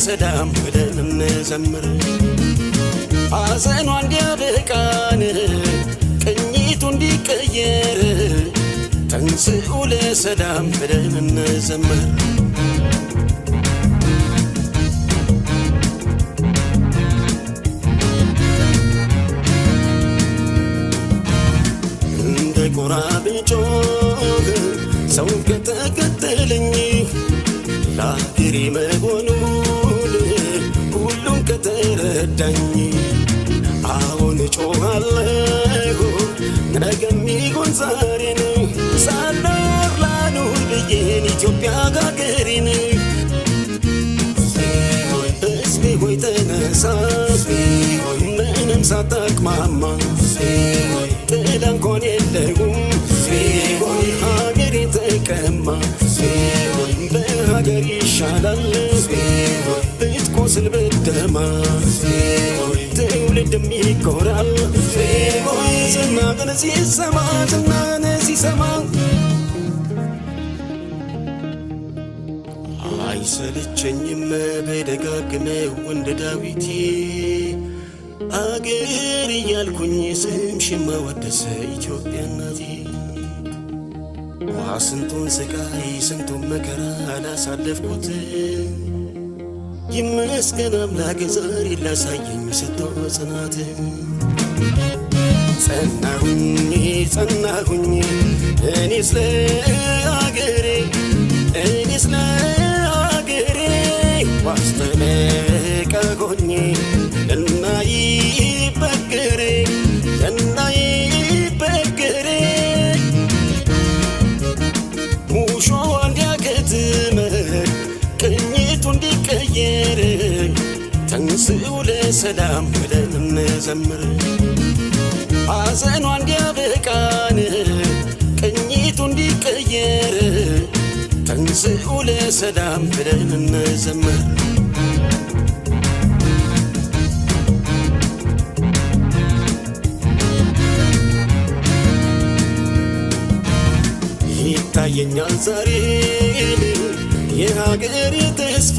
ለሰላም ብለን እንዘምር ሐዘኗ እንዲያበቃን ቅኝቱ እንዲቀየር ተንሥኡ ለሰላም ብለን እንዘምር እንደ ጎራ ብጮህ ሰው ከተከተለኝ ለአገሬ መሆኑን ሁሉም ከተረዳኝ አሁን እጮኻለሁ ነገም ይሁን ዛሬን ሳልኖር ላኑር ብዬን ኢትዮጵያ አገሬን ሕዝቤ ሆይ ተነሳ ምንም ሳታቅማማ ጥላ እንኳን የለውም ሀገሬ ተቀማ በሀገር ይሻላል ብትቆስል ብትደማ ትውልድም ይኮራል ዝናህን ሲሰማ ዝናህን ሲሰማ አይሰለቸኝም በደጋግመው እንደ ዳዊት አገር እያልኩኝ ስምሽን ማወደስ ኢትዮጵያ እናቴ ስንቱን ስቃይ ስንቱን መከራ አላሳለፍኩት ይመስገን አምላክ ዛሬ ላሳየኝ ሰጥቶ ጽናት ጸናሁኝ እኔስ ለአገሬ ዋስተነቀቆኝ እናይበገሬ ሙሾ እንዲያከትም ቅኝቱ እንዲቀየር ተንሥኡ ለሰላም ብለን እንዘምር ሐዘኗ እንዲያበቃን ቅኝቱ እንዲቀየር ተንሥኡ ለሰላም ብለን እንዘምር ይታየኛል ዛሬ የሀገሬ ተስፋ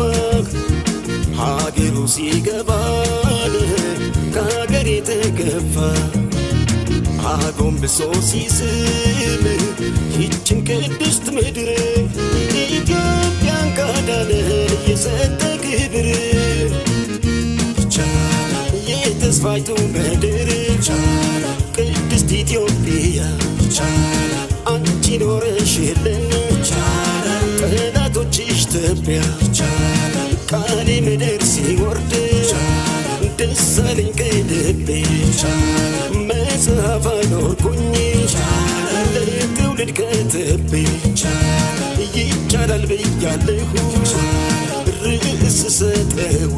ሀገሩ ሲገባን ከሀገሬ ተገፋ አጎንብሶ ሲስም ይችን ቅድስት ምድር ኢትዮጵያን ካዳንን የሰጠ ክብር የተስፋይቱ ምድር ቅድስት ኢትዮጵያ አንቺ ኖረሽልን ጠላቶችሽ ትቢያ ቃሌ ምድር ሲወርድ ደስ አለኝ ከልቤ መጽሐፍ አኖርኩኝ ለትውልድ ከትቤ ይቻላል ብያለሁ ርዕስ ሰጠው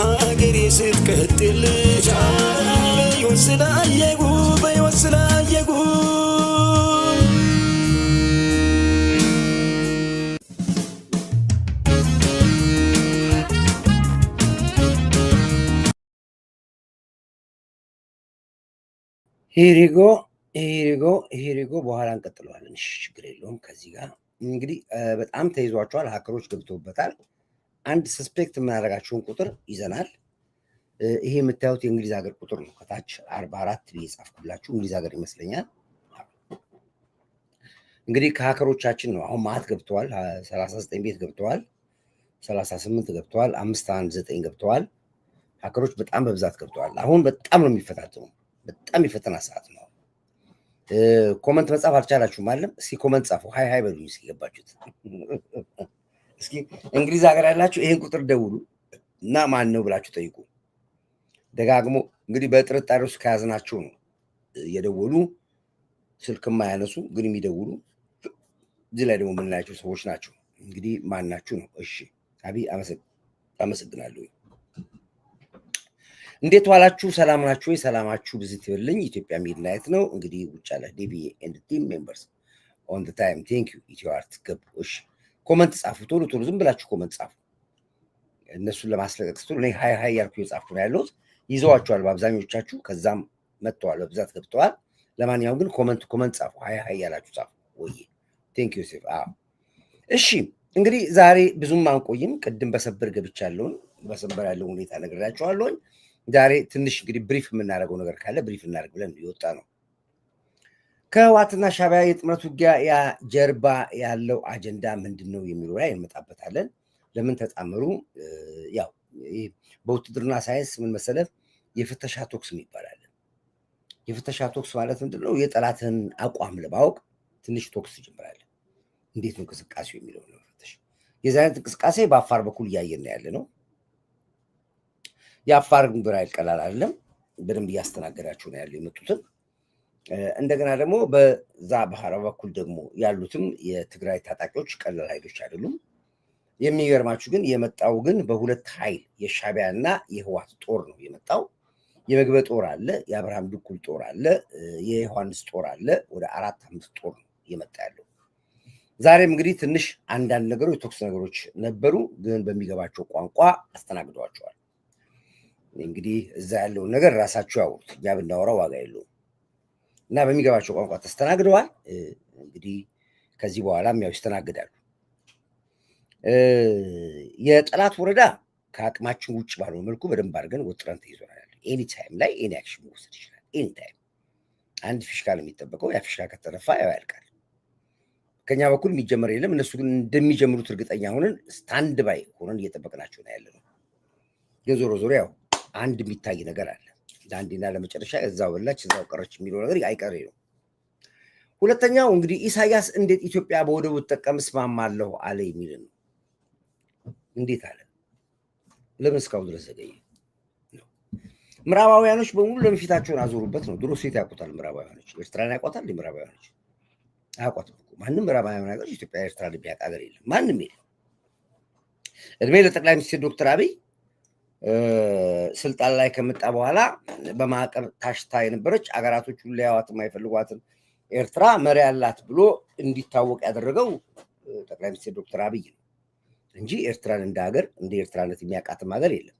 ሀገሬ ስትቀጥል በሕይወት ስላየሁ ሂሪጎ በኋላ እንቀጥለዋለን። ችግር የለውም። ከዚህ ጋር እንግዲህ በጣም ተይዟቸዋል። ሀከሮች ገብተውበታል። አንድ ሰስፔክት የምናደርጋቸውን ቁጥር ይዘናል። ይሄ የምታዩት የእንግሊዝ ሀገር ቁጥር ነው። ከታች 44 ብዬ ጻፍኩላችሁ። እንግሊዝ ሀገር ይመስለኛል። እንግዲህ ከሀከሮቻችን ነው። አሁን ማት ገብተዋል። 39 ቤት ገብተዋል። 38 ገብተዋል። 519 ገብተዋል። ሀከሮች በጣም በብዛት ገብተዋል። አሁን በጣም ነው የሚፈታተኑ። በጣም የፈተና ሰዓት ነው። ኮመንት መጻፍ አልቻላችሁም አይደል? እስኪ ኮመንት ጻፉ። ሃይ በሉኝ እስኪ ገባችሁት። እስኪ እንግሊዝ ሀገር ያላችሁ ይሄን ቁጥር ደውሉ እና ማን ነው ብላችሁ ጠይቁ። ደጋግሞ እንግዲህ በጥርጣሬ ውስጥ ከያዝናቸው ነው የደወሉ ስልክማ ያነሱ ግን የሚደውሉ እዚህ ላይ ደግሞ የምንላቸው ሰዎች ናቸው። እንግዲህ ማን ናችሁ ነው? እሺ አብይ አመሰግናለሁ። እንዴት ዋላችሁ? ሰላም ናችሁ ወይ? ሰላማችሁ ብዝት ይበልኝ። ኢትዮጵያ ሚድናይት ነው እንግዲህ ውጭ ያለ ዲቪ ኤንድ ቲም ሜምበርስ ኦን ዘ ታይም ቴንክ ዩ ኢትዮ አርት ገቡ። እሺ ኮመንት ጻፉ፣ ቶሎ ዝም ብላችሁ ኮመንት ጻፉ። እነሱን ለማስለቀቅ ስትሉ እኔ ሃይ ያልኩ የጻፍኩ ነው ያለሁት። ይዘዋቸዋል በአብዛኞቻችሁ፣ ከዛም መጥተዋል፣ በብዛት ገብተዋል። ለማንኛውም ግን ኮመንት ጻፉ፣ ሃይ ያላችሁ ጻፉ። ወይ ቴንክ ዩ ሴፍ። እሺ እንግዲህ ዛሬ ብዙም አንቆይም። ቅድም በሰበር ገብቻለሁኝ። በሰበር ያለው ሁኔታ ነግራቸዋለሁኝ። ዛሬ ትንሽ እንግዲህ ብሪፍ የምናደርገው ነገር ካለ ብሪፍ እናደርግ ብለን የወጣ ነው። ከህወሓትና ሻዕቢያ የጥምረት ውጊያ ጀርባ ያለው አጀንዳ ምንድን ነው የሚለው ላይ እንመጣበታለን። ለምን ተጣመሩ? ያው በውትድርና ሳይንስ ምን መሰለህ የፍተሻ ቶክስ ይባላል። የፍተሻ ቶክስ ማለት ምንድን ነው? የጠላትህን አቋም ለማወቅ ትንሽ ቶክስ ትጀምራለህ። እንዴት ነው እንቅስቃሴው የሚለው ነው መፈተሽ። የዚህ አይነት እንቅስቃሴ በአፋር በኩል እያየን ያለ ነው። የአፋር ግንብር ኃይል ቀላል አይደለም። በደንብ እያስተናገዳቸው ነው ያለው የመጡትን። እንደገና ደግሞ በዛ ባህር በኩል ደግሞ ያሉትም የትግራይ ታጣቂዎች ቀላል ኃይሎች አይደሉም። የሚገርማችሁ ግን የመጣው ግን በሁለት ኃይል የሻዕቢያ እና የህወሓት ጦር ነው የመጣው። የመግበ ጦር አለ፣ የአብርሃም ድኩል ጦር አለ፣ የዮሐንስ ጦር አለ። ወደ 4-5 ጦር ነው የመጣ ያለው። ዛሬም እንግዲህ ትንሽ አንዳንድ ነገሮች የተኩስ ነገሮች ነበሩ፣ ግን በሚገባቸው ቋንቋ አስተናግደዋቸዋል። እንግዲህ እዛ ያለውን ነገር ራሳቸው ያወሩት፣ እኛ ብናወራው ዋጋ የለውም እና በሚገባቸው ቋንቋ ተስተናግደዋል። እንግዲህ ከዚህ በኋላም ያው ይስተናግዳሉ። የጠላት ወረዳ ከአቅማችን ውጭ ባለው መልኩ በደንብ አድርገን ወጥረን ተይዞናል። ኤኒ ታይም ላይ ኤኒ አክሽን መውሰድ ይችላል። ኤኒ ታይም አንድ ፊሽካ ነው የሚጠበቀው። ያ ፊሽካ ከተነፋ ያው ያልቃል። ከኛ በኩል የሚጀመር የለም። እነሱ ግን እንደሚጀምሩት እርግጠኛ ሆነን ስታንድ ባይ ሆነን እየጠበቅናቸው ነው ያለ ነው። ግን ዞሮ ዞሮ ያው አንድ የሚታይ ነገር አለ። ለአንዴና ለመጨረሻ እዛው በላች እዛው ቀረች የሚለው ነገር አይቀሬ ነው። ሁለተኛው እንግዲህ ኢሳያስ እንዴት ኢትዮጵያ በወደቡ ትጠቀም እስማማለሁ አለ የሚል ነው። እንዴት አለ? ለምን እስካሁን ድረስ ዘገየ? ምዕራባውያኖች በሙሉ ለምን ፊታቸውን አዞሩበት ነው? ድሮ ሴት ያውቁታል ምዕራባውያኖች። ኤርትራን ያውቋታል? ምዕራባውያኖች አያውቋትም እኮ። ማንም ምዕራባውያን ሀገር ኢትዮጵያ ኤርትራን የሚያውቅ ሀገር የለም። ማንም የለም። እድሜ ለጠቅላይ ሚኒስትር ዶክተር አብይ ስልጣን ላይ ከመጣ በኋላ በማዕቀብ ታሽታ የነበረች አገራቶች ሁሉ ሊያዋት የማይፈልጓትን ኤርትራ መሪ ያላት ብሎ እንዲታወቅ ያደረገው ጠቅላይ ሚኒስትር ዶክተር አብይ ነው እንጂ ኤርትራን እንደ ሀገር እንደ ኤርትራነት የሚያውቃትም ሀገር የለም።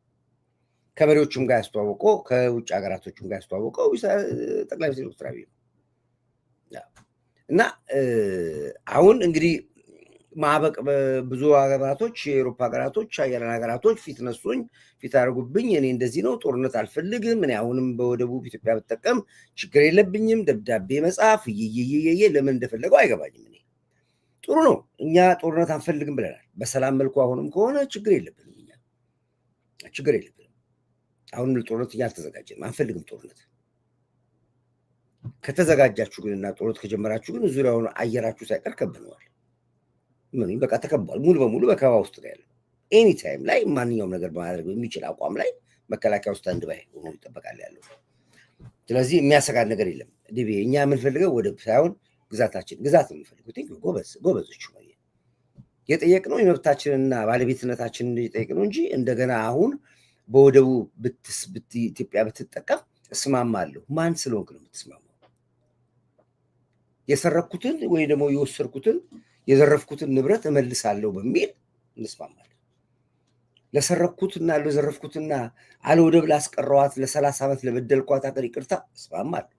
ከመሪዎቹም ጋር ያስተዋወቀው ከውጭ ሀገራቶችም ጋር ያስተዋወቀው ጠቅላይ ሚኒስትር ዶክተር አብይ ነው እና አሁን እንግዲህ ማዕበቅ ብዙ ሀገራቶች የአውሮፓ ሀገራቶች ሀያላን ሀገራቶች ፊት ነሱኝ፣ ፊት አድርጉብኝ። እኔ እንደዚህ ነው፣ ጦርነት አልፈልግም፣ እኔ አሁንም በወደቡ ኢትዮጵያ ብጠቀም ችግር የለብኝም፣ ደብዳቤ መጻፍ እየየየየ ለምን እንደፈለገው አይገባኝም። እኔ ጥሩ ነው፣ እኛ ጦርነት አንፈልግም ብለናል። በሰላም መልኩ አሁንም ከሆነ ችግር የለብንም፣ እኛ ችግር የለብንም። አሁንም ለጦርነት እኛ አልተዘጋጀንም፣ አንፈልግም ጦርነት። ከተዘጋጃችሁ ግን እና ጦርነት ከጀመራችሁ ግን ዙሪያውን አየራችሁ ሳይቀር ከብነዋል። ምን በቃ ተከቧል። ሙሉ በሙሉ በከባ ውስጥ ነው ያለው። ኤኒ ታይም ላይ ማንኛውም ነገር በማድረግ የሚችል አቋም ላይ መከላከያ ውስጥ አንድ ባይ ሆኖ ይጠበቃል ያለው። ስለዚህ የሚያሰጋድ ነገር የለም። ዲቤ እኛ የምንፈልገው ወደብ ሳይሆን ግዛታችን ግዛት ነው የምንፈልገው። ጎበዞች ነው የጠየቅነው የመብታችንና ባለቤትነታችንን የጠየቅነው እንጂ እንደገና አሁን በወደቡ ኢትዮጵያ ብትጠቀም እስማማለሁ። ማን ስለሆንክ ነው የምትስማማው? የሰረኩትን ወይ ደግሞ የወሰድኩትን የዘረፍኩትን ንብረት እመልሳለሁ በሚል እንስማማለን። ለሰረኩትና ለዘረፍኩትና አለወደብ ላስቀረዋት ለ30 ዓመት ለበደልኳት ሀገር ይቅርታ እስማማለሁ።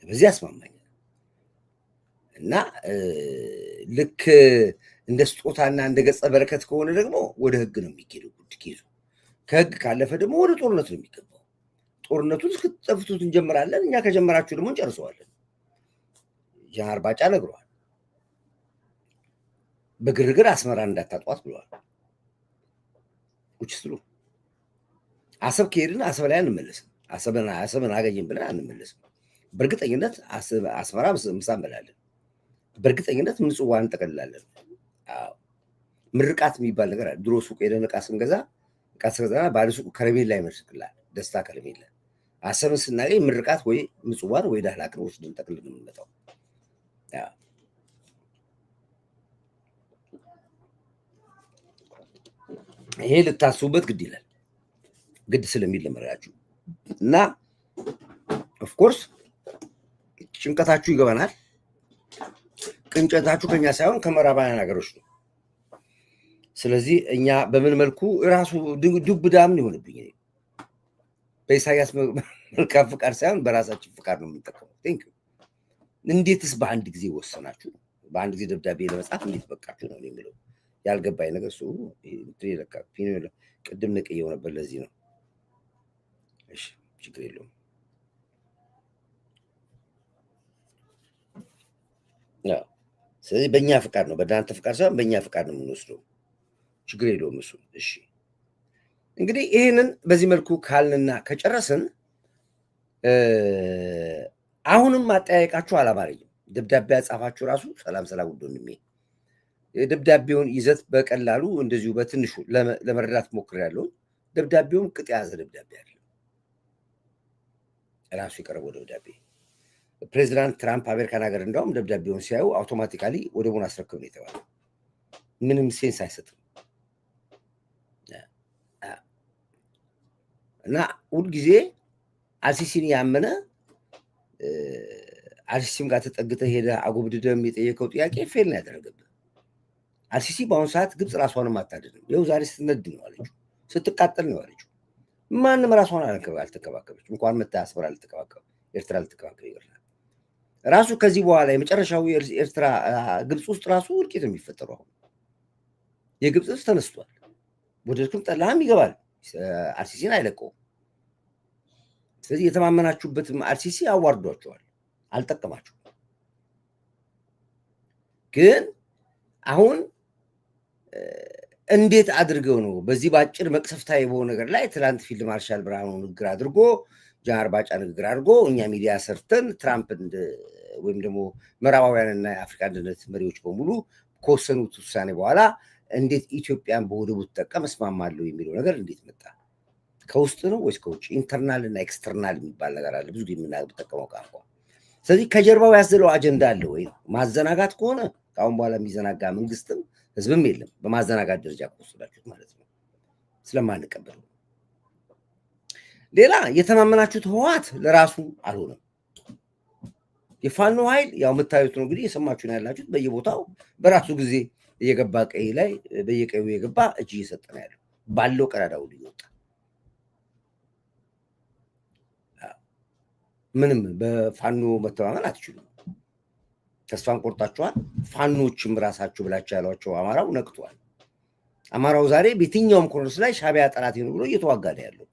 በዚህ አስማማኛል እና ልክ እንደ ስጦታና እንደ ገጸ በረከት ከሆነ ደግሞ ወደ ህግ ነው የሚኬደው። ጉድ ኬዙ ከህግ ካለፈ ደግሞ ወደ ጦርነት ነው የሚገባው። ጦርነቱን እስክትጠፍቱት እንጀምራለን። እኛ ከጀመራችሁ ደግሞ እንጨርሰዋለን። ጀነራል ባጫ ነግረዋል። በግርግር አስመራ እንዳታጧት ብለዋል። ውጭ ስሉ አሰብ ከሄድን አሰብ ላይ አንመለስም። አሰብን አገኘን ብለን አንመለስም። በእርግጠኝነት አስመራ ምሳ እንበላለን። በእርግጠኝነት ምጽዋ እንጠቀልላለን። ምርቃት የሚባል ነገር አለ። ድሮ ሱቅ ሄደን ዕቃ ስንገዛ ባለ ሱቁ ከረሜላ ይመርቅላል። ደስታ ከረሜላ። አሰብን ስናገኝ ምርቃት ወይ ምጽዋን ወይ ዳህላክን ወስደን ጠቅልለን የምንመጣው። ይሄ ልታስቡበት ግድ ይላል። ግድ ስለሚል ለመረዳችሁ እና ኦፍኮርስ ጭንቀታችሁ ይገባናል። ቅንጨታችሁ ከኛ ሳይሆን ከምዕራባውያን ሀገሮች ነው። ስለዚህ እኛ በምን መልኩ ራሱ ዱብዳም ሊሆንብኝ በኢሳያስ መልካም ፍቃድ ሳይሆን በራሳችን ፍቃድ ነው የምንጠቀመው። እንዴትስ በአንድ ጊዜ ወሰናችሁ? በአንድ ጊዜ ደብዳቤ ለመጻፍ እንዴት በቃችሁ ነው የሚለው ያልገባኝ ነገር እሱ ለካ ቅድም ነቅየው ነበር ለዚህ ነው። እሺ ችግር የለውም። ስለዚህ በእኛ ፍቃድ ነው፣ በእናንተ ፍቃድ ሳይሆን በእኛ ፍቃድ ነው የምንወስደው። ችግር የለውም እሱ። እሺ እንግዲህ ይህንን በዚህ መልኩ ካልንና ከጨረስን አሁንም ማጠያየቃችሁ አላማረኝም። ደብዳቤ ያጻፋችሁ ራሱ ሰላም ሰላም ውድ ወንድሜ፣ የደብዳቤውን ይዘት በቀላሉ እንደዚሁ በትንሹ ለመረዳት ሞክሬያለሁ። ደብዳቤውን ቅጥ የያዘ ደብዳቤ አለ። ራሱ የቀረበው ደብዳቤ ፕሬዚዳንት ትራምፕ አሜሪካን ሀገር እንዳውም ደብዳቤውን ሲያዩ አውቶማቲካሊ ወደቡን አስረክብ ነው የተባለው። ምንም ሴንስ አይሰጥም። እና ሁልጊዜ አልሲሲን ያመነ አልሲሲም ጋር ተጠግተህ ሄደህ አጎብድደም የጠየቀው ጥያቄ ፌል ነው ያደረገብህ። አልሲሲ በአሁኑ ሰዓት ግብፅ ራሷንም አታድንም። ይኸው ዛሬ ስትነድ ነው አለችው፣ ስትቃጠል ነው አለችው። ማንም ራሷን አልተከባከበች። እንኳን መታ አስመራ አልተከባከበ፣ ኤርትራ አልተከባከበ ይወራል። ራሱ ከዚህ በኋላ የመጨረሻው ኤርትራ ግብፅ ውስጥ ራሱ እልቂት ነው የሚፈጠረው። አሁን የግብፅ ህዝብ ተነስቷል። ወደ ድክም ጠላህም ይገባል። አልሲሲን አይለቀውም። ስለዚህ የተማመናችሁበትም አልሲሲ አዋርዷቸዋል፣ አልጠቀማችሁም። ግን አሁን እንዴት አድርገው ነው በዚህ በአጭር መቅሰፍታዊ በሆነ ነገር ላይ ትላንት ፊልድ ማርሻል ብርሃኑ ንግግር አድርጎ ጃዋር ባጫ ንግግር አድርጎ እኛ ሚዲያ ሰርተን ትራምፕ ወይም ደግሞ ምዕራባውያንና የአፍሪካ አንድነት መሪዎች በሙሉ ከወሰኑት ውሳኔ በኋላ እንዴት ኢትዮጵያን በወደቡ ትጠቀም እስማማለሁ የሚለው ነገር እንዴት መጣ? ከውስጥ ነው ወይስ ከውጭ? ኢንተርናል እና ኤክስተርናል የሚባል ነገር አለ፣ ብዙ የምንጠቀመው ቋንቋ። ስለዚህ ከጀርባው ያዘለው አጀንዳ አለ ወይ? ማዘናጋት ከሆነ ከአሁን በኋላ የሚዘናጋ መንግስትም ህዝብም የለም። በማዘናጋት ደረጃ ከወሰዳችሁት ማለት ነው፣ ስለማንቀበል። ሌላ የተማመናችሁት ህወሓት ለራሱ አልሆነም። የፋኖ ኃይል ያው የምታዩት ነው እንግዲህ፣ የሰማችሁ ነው ያላችሁት። በየቦታው በራሱ ጊዜ እየገባ ቀይ ላይ በየቀዩ የገባ እጅ እየሰጠ ነው ያለው፣ ባለው ቀዳዳ ሁሉ እየወጣ ምንም በፋኖ መተማመን አትችሉም። ተስፋን ቆርጣችኋል። ፋኖችም ራሳችሁ ብላችሁ ያሏቸው አማራው ነቅቷል። አማራው ዛሬ በየትኛውም ኮርስ ላይ ሻዕቢያ ጠላት ነው ብሎ እየተዋጋ ነው ያለው።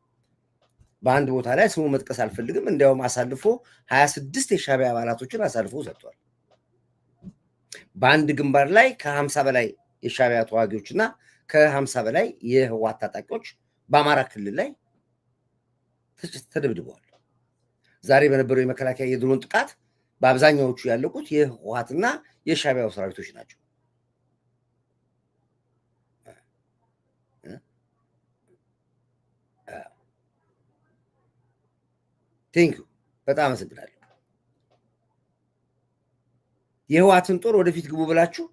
በአንድ ቦታ ላይ ስሙ መጥቀስ አልፈልግም፣ እንዲያውም አሳልፎ 26 የሻዕቢያ አባላቶችን አሳልፎ ሰጥቷል። በአንድ ግንባር ላይ ከ50 በላይ የሻዕቢያ ተዋጊዎችና ከ50 በላይ የህወሓት ታጣቂዎች በአማራ ክልል ላይ ተደብድበዋል። ዛሬ በነበረው የመከላከያ የድሮን ጥቃት በአብዛኛዎቹ ያለቁት የህወሓትና የሻዕቢያው ሰራዊቶች ናቸው። ቴንኪው፣ በጣም አመሰግናለሁ። የህወሓትን ጦር ወደፊት ግቡ ብላችሁ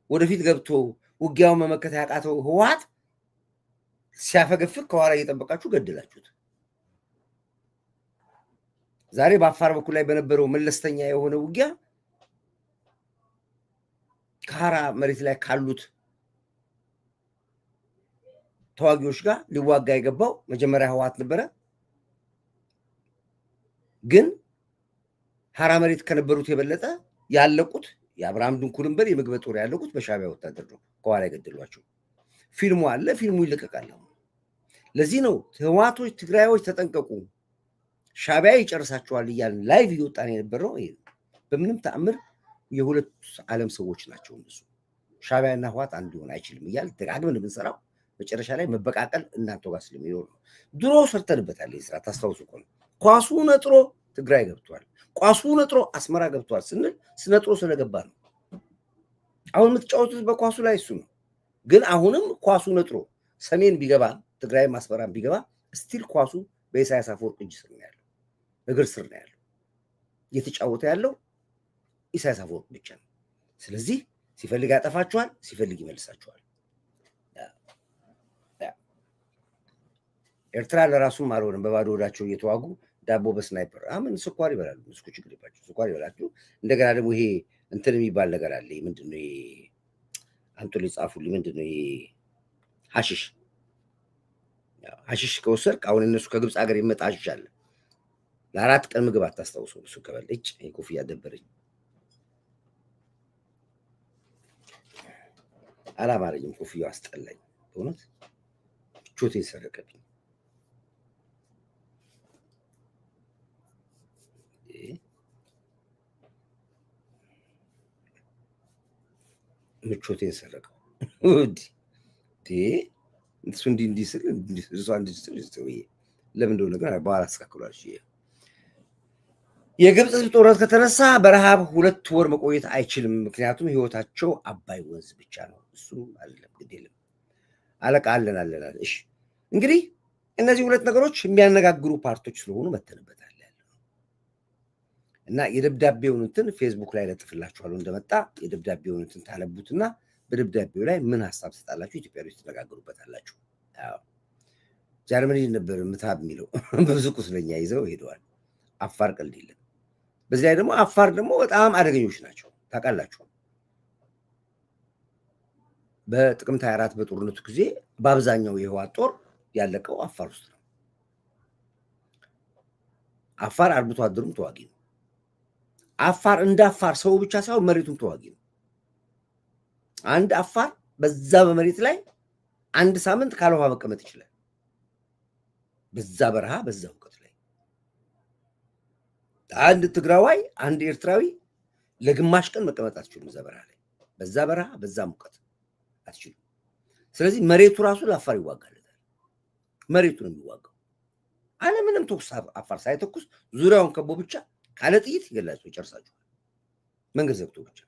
ወደፊት ገብቶ ውጊያውን መመከት ያቃተው ህወሓት ሲያፈገፍግ ከኋላ እየጠበቃችሁ ገደላችሁት። ዛሬ በአፋር በኩል ላይ በነበረው መለስተኛ የሆነ ውጊያ ከሀራ መሬት ላይ ካሉት ተዋጊዎች ጋር ሊዋጋ የገባው መጀመሪያ ህወሓት ነበረ። ግን ሀራ መሬት ከነበሩት የበለጠ ያለቁት የአብርሃም ድንኩልን በር የምግበ ጦር ያለቁት በሻዕቢያ ወታደር ነው። ከኋላ የገደሏቸው ፊልሙ አለ፣ ፊልሙ ይለቀቃል። ለዚህ ነው ህወሓቶች፣ ትግራዮች ተጠንቀቁ፣ ሻዕቢያ ይጨርሳቸዋል እያልን ላይቭ እየወጣን የነበረው። በምንም ተአምር የሁለት ዓለም ሰዎች ናቸው እነሱ። ሻዕቢያና ህወሓት አንድ ሊሆን አይችልም እያል ደጋግመን የምንሰራው መጨረሻ ላይ መበቃቀል እናንተ ጋር ስለሚኖር ነው። ድሮ ሰርተንበታል። ይህ ስራ ታስታውሱ ከሆነ ኳሱ ነጥሮ ትግራይ ገብቷል፣ ኳሱ ነጥሮ አስመራ ገብቷል ስንል ስነጥሮ ስለገባ ነው። አሁን የምትጫወቱት በኳሱ ላይ እሱ ነው። ግን አሁንም ኳሱ ነጥሮ ሰሜን ቢገባ ትግራይ አስመራም ቢገባ ስቲል ኳሱ በኢሳያስ አፈወርቅ እጅ ስር ነው ያለው፣ እግር ስር ነው ያለው። እየተጫወተ ያለው ኢሳያስ አፈወርቅ ብቻ ነው። ስለዚህ ሲፈልግ ያጠፋችኋል፣ ሲፈልግ ይመልሳችኋል። ኤርትራ ለራሱም አልሆነም። በባዶ ወዳቸው እየተዋጉ ዳቦ በስናይፐር አምን ስኳር ይበላሉ። ምስኩ ችግር ይባቸው ስኳር ይበላሉ። እንደገና ደግሞ ይሄ እንትን የሚባል ነገር አለ። ምንድነው ይሄ? አንቶ ሊጻፉልኝ ምንድነው ይሄ? ሐሽሽ ሐሽሽ ከወሰድክ አሁን እነሱ ከግብፅ ሀገር ይመጣ ሐሽሽ አለ። ለ4 ቀን ምግብ አታስታውሰው። እሱ ከበለች ኮፍያ ደበረኝ። አላማረኝም። ኮፍያው አስጠላኝ በእውነት ምቾቴን ሰረቀብኝ። ምቾቴን ሰረቀው። እሱ እንዲህ ስል እሷ እንዲህ ስል ለምን እንደሆነ ግን በኋላ አስተካክሏል። የግብፅ ሕዝብ ጦርነት ከተነሳ በረሃብ 2 ወር መቆየት አይችልም። ምክንያቱም ህይወታቸው አባይ ወንዝ ብቻ ነው። እሱም አይደለም ግድ የለም አለቃ አለን። እሺ እንግዲህ እነዚህ 2 ነገሮች የሚያነጋግሩ ፓርቶች ስለሆኑ መተንበታል እና የደብዳቤውን እንትን ፌስቡክ ላይ ለጥፍላችኋለሁ እንደመጣ የደብዳቤውን እንትን ታነቡትና በደብዳቤው ላይ ምን ሀሳብ ትሰጣላችሁ? ኢትዮጵያ ውስጥ ተነጋገሩበታላችሁ። አዎ ጀርመኒ ነበር ምታብ የሚለው ብዙ ቁስለኛ ይዘው ሄደዋል። አፋር ቀልድ የለም። በዚህ ላይ ደግሞ አፋር ደግሞ በጣም አደገኞች ናቸው ታውቃላችሁ። በጥቅምት 24 በጦርነቱ ጊዜ በአብዛኛው የህወሓት ጦር ያለቀው አፋር ውስጥ ነው። አፋር አርብቶ አደሩም ተዋጊ ነው። አፋር እንደ አፋር ሰው ብቻ ሳይሆን መሬቱም ተዋጊ ነው። አንድ አፋር በዛ በመሬት ላይ 1 ሳምንት ካለ ውሃ መቀመጥ ይችላል። በዛ በረሃ በዛ እውቀት ላይ አንድ ትግራዋይ አንድ ኤርትራዊ ለግማሽ ቀን መቀመጥ አትችሉም። እዛ በረሃ ላይ በዛ በረሃ በዛ ሙቀት አትችሉም። ስለዚህ መሬቱ ራሱ ለአፋር ይዋጋለታል። መሬቱ ነው የሚዋጋው። አለምንም ተኩስ አፋር ሳይተኩስ ዙሪያውን ከቦ ብቻ ካለ ጥይት ይገላቸው ይጨርሳቸው መንገድ ዘግቶ ብቻ።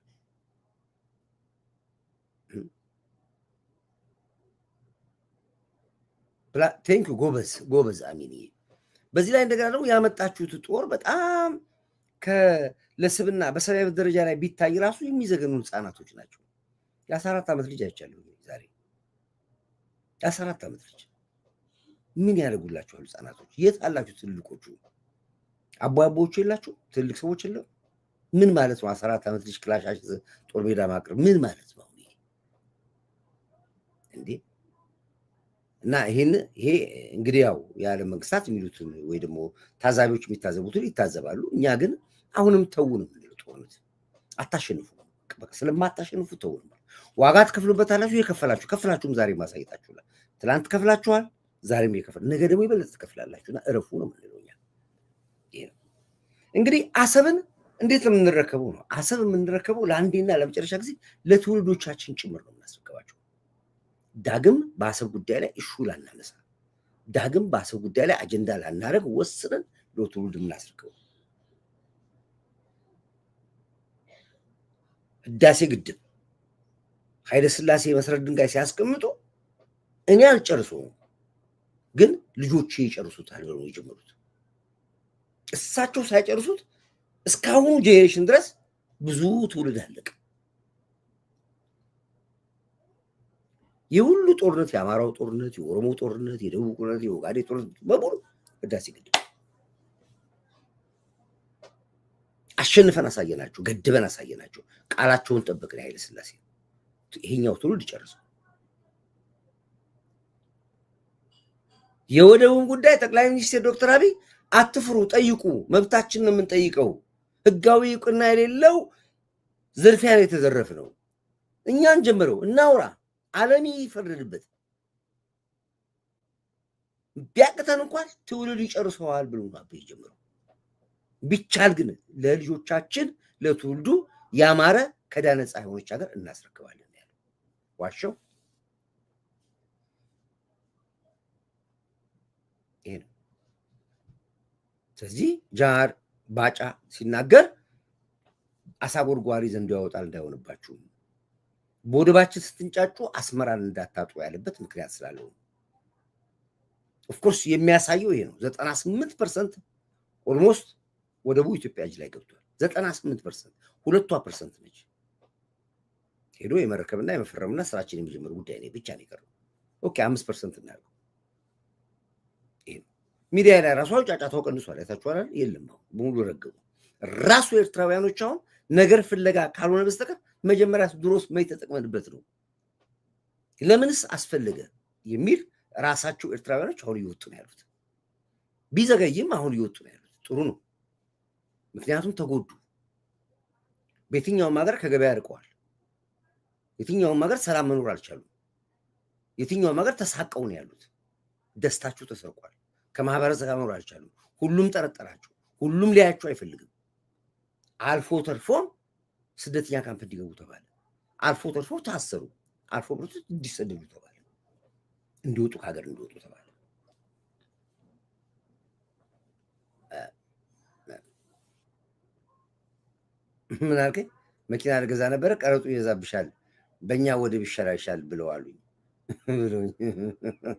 ቴንክ ዩ ጎበዝ አሚን። በዚህ ላይ እንደገና ደግሞ ያመጣችሁት ጦር በጣም ለስብና በሰብአዊ ደረጃ ላይ ቢታይ ራሱ የሚዘገኑ ህፃናቶች ናቸው። የ14 ዓመት ልጅ አይቻለሁ ዛሬ። የ14 ዓመት ልጅ ምን ያደርጉላችኋል? ህፃናቶች የት አላችሁ? ትልልቆቹ አቦዎቹ የላችሁ? ትልልቅ ሰዎች የለም? ምን ማለት ነው? 14 ዓመት ልጅ ክላሽ ጦር ሜዳ ማቅረብ ምን ማለት ነው እንዴ? እና ይሄ እንግዲህ ያው የዓለም መንግስታት የሚሉትን ወይ ደግሞ ታዛቢዎች የሚታዘቡትን ይታዘባሉ። እኛ ግን አሁንም ተው ነው የምንለው። ጦርነት አታሸንፉ፣ በቃ ስለማታሸንፉ ተው ነው። ዋጋ ትከፍሉበታላችሁ። ከፍላችሁም ዛሬ ማሳየታችሁላል። ትላንት ከፍላችኋል፣ ዛሬም እየከፈል ነገ ደግሞ ይበልጥ ትከፍላላችሁና እረፉ ነው የምንለው እኛ። እንግዲህ አሰብን እንዴት ነው የምንረከበው ነው? አሰብ የምንረከበው ለአንዴና ለመጨረሻ ጊዜ ለትውልዶቻችን ጭምር ነው የምናስረከባቸው። ዳግም በአሰብ ጉዳይ ላይ እሹ ላናነሳ፣ ዳግም በአሰብ ጉዳይ ላይ አጀንዳ ላናደርግ ወስነን ለትውልድ የምናስረክበው። ህዳሴ ግድብ ኃይለ ሥላሴ መሰረት ድንጋይ ሲያስቀምጡ እኔ አልጨርሰውም፣ ግን ልጆቼ ይጨርሱታል ብለው ነው የጀመሩት። እሳቸው ሳይጨርሱት እስካሁኑ ጄኔሬሽን ድረስ ብዙ ትውልድ አለቀ። የሁሉ ጦርነት፣ የአማራው ጦርነት፣ የኦሮሞ ጦርነት፣ የደቡብ ጦርነት፣ የኦጋዴ ጦርነት በሙሉ ህዳሴ ግድብ አሸንፈን አሳየናቸው፣ ገድበን አሳየናቸው። ቃላቸውን ጠበቅን። ኃይለ ሥላሴ ይሄኛው ትውልድ ጨርሰው። የወደቡን ጉዳይ ጠቅላይ ሚኒስትር ዶክተር አብይ አትፍሩ፣ ጠይቁ፣ መብታችን ነው የምንጠይቀው። ህጋዊ እውቅና የሌለው ዝርፊያ ነው የተዘረፍነው። እኛን ጀምረው እናውራ፣ ዓለም ይፈርድበት። ቢያቅተን እንኳን ትውልዱ ይጨርሰዋል ብሎ አብይ ጀምረው። ቢቻል ግን ለልጆቻችን ለትውልዱ ያማረ ከዕዳ ነፃ የሆነች ሀገር እናስረክባለን ያለው ዋሻው ይሄ ነው። ስለዚህ ጃር ባጫ ሲናገር አሳ ጎርጓሪ ዘንዶ ያወጣል እንዳይሆንባችሁ፣ በወደባችን ስትንጫጩ አስመራን እንዳታጡ ያለበት ምክንያት ስላለው ነው። ኦፍኮርስ የሚያሳየው ይሄ ነው። 98% ኦልሞስት ወደቡ ኢትዮጵያ እጅ ላይ ገብቷል። 98% 2% ነች ሄዶ የመረከብና የመፈረምና ስራችን የሚጀምር ጉዳይ ነው ብቻ ነው የቀረው። ኦኬ 5% እናድርገው። ሚዲያ ላይ ራሱ ጫጫታው ቀንሷል። አይታችኋል አይደል? የለም ነው በሙሉ ረገቡ። ራሱ ኤርትራውያኖች አሁን ነገር ፍለጋ ካልሆነ በስተቀር መጀመሪያ ድሮስ መይ ተጠቅመንበት ነው ለምንስ አስፈለገ የሚል ራሳቸው ኤርትራውያኖች አሁን እየወጡ ነው ያሉት። ቢዘገይም አሁን እየወጡ ነው ያሉት። ጥሩ ነው። ምክንያቱም ተጎዱ። በየትኛውም ሀገር ከገበያ ርቀዋል። የትኛውም ሀገር ሰላም መኖር አልቻሉም። የትኛውም ሀገር ተሳቀው ነው ያሉት። ደስታችሁ ተሰርቋል። ከማህበረሰብ ጋር መኖር አልቻሉም። ሁሉም ጠረጠራቸው። ሁሉም ሊያያቸው አይፈልግም። አልፎ ተርፎ ስደተኛ ካምፕ እንዲገቡ ተባለ። አልፎ ተርፎ ታሰሩ። አልፎ ተርፎ እንዲሰደዱ ተባለ። እንዲወጡ ከሀገር እንዲወጡ ተባለ። ምን አልከኝ? መኪና ልገዛ ነበረ፣ ቀረጡ ይበዛብሻል፣ በእኛ ወደብ ይሻላልሻል ብለው አሉኝ።